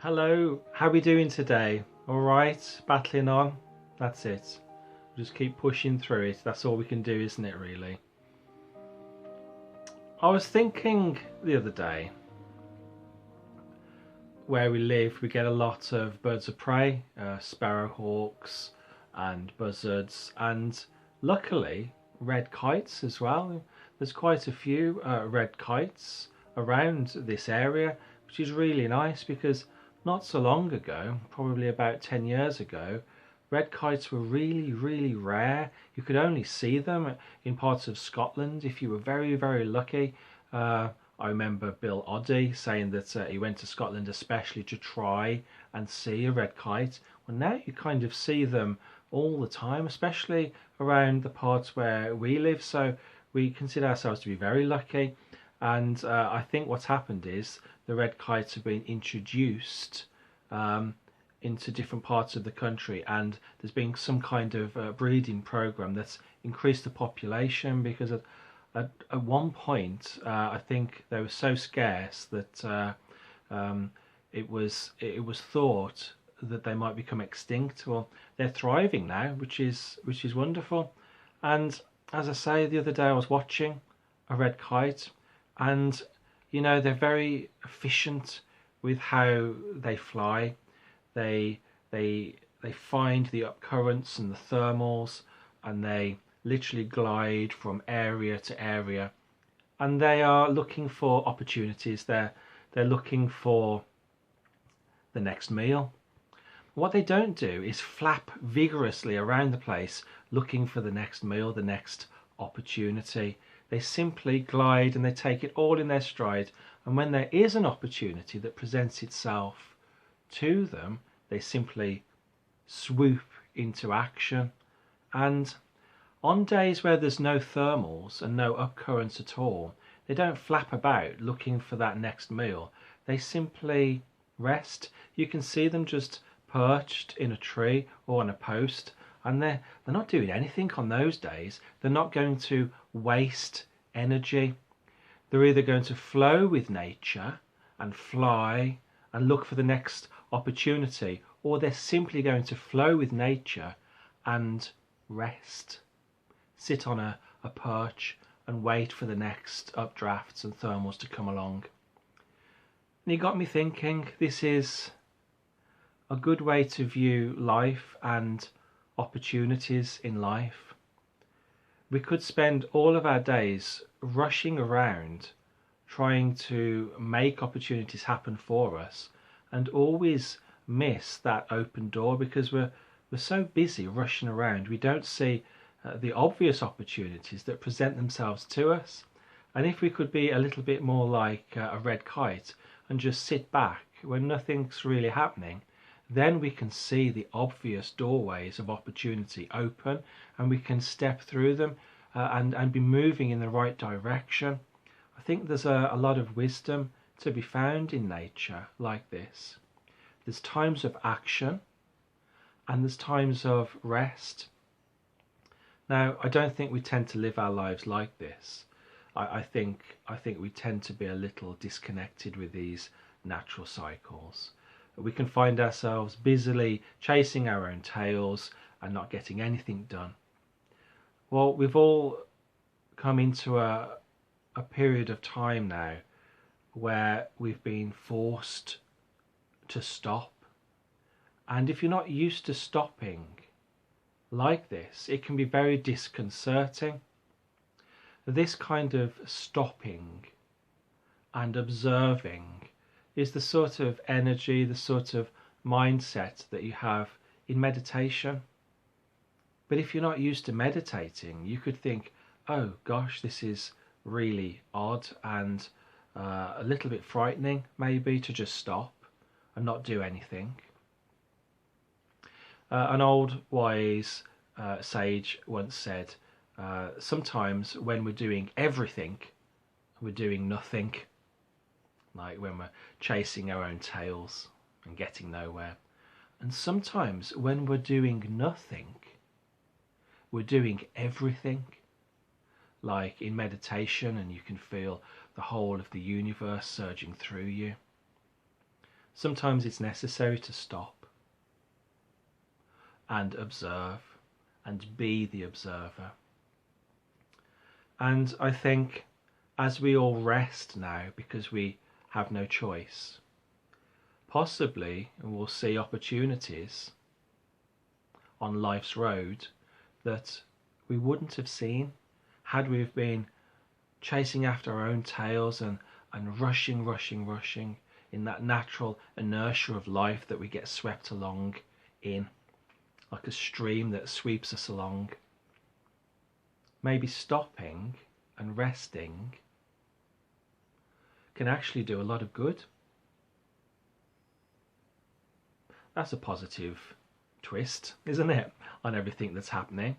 Hello, how are we doing today? Alright, battling on? That's it. Just keep pushing through it. That's all we can do, isn't it, really? I was thinking the other day, where we live, we get a lot of birds of prey, sparrowhawks and buzzards, and luckily red kites as well. There's quite a few red kites around this area, which is really nice because not so long ago, probably about 10 years ago, red kites were really rare. You could only see them in parts of Scotland if you were very lucky. I remember Bill Oddie saying that he went to Scotland especially to try and see a red kite. Well, now you kind of see them all the time, especially around the parts where we live. So we consider ourselves to be very lucky. And I think what's happened is the red kites have been introduced into different parts of the country, and there's been some kind of breeding program that's increased the population because at one point I think they were so scarce that it was thought that they might become extinct. Well, they're thriving now, which is wonderful. And as I say, the other day I was watching a red kite, and they're very efficient with how they fly. They find the upcurrents and the thermals, and they literally glide from area to area, and they are looking for opportunities. They're looking for the next meal. What they don't do is flap vigorously around the place looking for the next meal, the next opportunity. They simply glide and they take it all in their stride, and when there is an opportunity that presents itself to them, they simply swoop into action. And on days where there's no thermals and no upcurrents at all, they don't flap about looking for that next meal. They simply rest. You can see them just perched in a tree or on a post, and they're not doing anything on those days. They're not going to waste energy. They're either going to flow with nature and fly and look for the next opportunity, or they're simply going to flow with nature and rest, sit on a perch and wait for the next updrafts and thermals to come along. And it got me thinking, this is a good way to view life and opportunities in life. We could spend all of our days rushing around trying to make opportunities happen for us, and always miss that open door because we're so busy rushing around. We don't see the obvious opportunities that present themselves to us. And if we could be a little bit more like a red kite and just sit back when nothing's really happening, then we can see the obvious doorways of opportunity open, and we can step through them and be moving in the right direction. I think there's a lot of wisdom to be found in nature like this. There's times of action and there's times of rest. Now, I don't think we tend to live our lives like this. I think we tend to be a little disconnected with these natural cycles. We can find ourselves busily chasing our own tails and not getting anything done. Well, we've all come into a period of time now where we've been forced to stop. And if you're not used to stopping like this, it can be very disconcerting. This kind of stopping and observing is the sort of energy, the sort of mindset that you have in meditation. But if you're not used to meditating, you could think, oh gosh, this is really odd and a little bit frightening maybe to just stop and not do anything. An old wise sage once said, sometimes when we're doing everything, we're doing nothing. Like when we're chasing our own tails and getting nowhere. And sometimes when we're doing nothing, we're doing everything. Like in meditation, and you can feel the whole of the universe surging through you. Sometimes it's necessary to stop and observe and be the observer. And I think as we all rest now, because we have no choice, possibly we'll see opportunities on life's road that we wouldn't have seen had we have been chasing after our own tails and rushing in that natural inertia of life that we get swept along in, like a stream that sweeps us along. Maybe stopping and resting can actually do a lot of good. That's a positive twist, isn't it, on everything that's happening?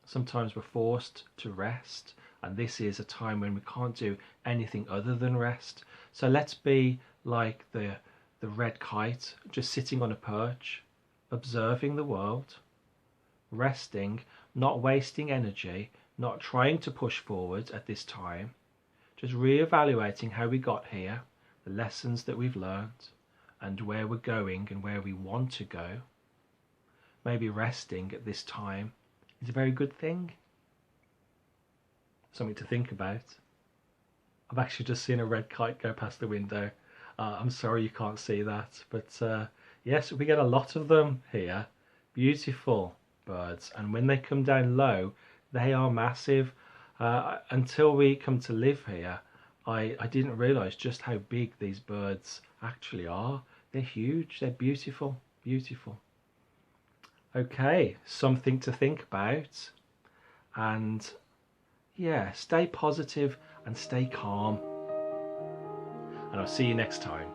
Sometimes we're forced to rest, and this is a time when we can't do anything other than rest. So let's be like the red kite, just sitting on a perch, observing the world, resting, not wasting energy, not trying to push forward at this time, just re-evaluating how we got here, the lessons that we've learned, and where we're going and where we want to go. Maybe resting at this time is a very good thing. Something to think about. I've actually just seen a red kite go past the window. I'm sorry you can't see that, but yes, we get a lot of them here. Beautiful birds, and when they come down low, they are massive. Until we come to live here, I didn't realise just how big these birds actually are. They're huge, they're beautiful, beautiful. Okay, something to think about. And yeah, stay positive and stay calm. And I'll see you next time.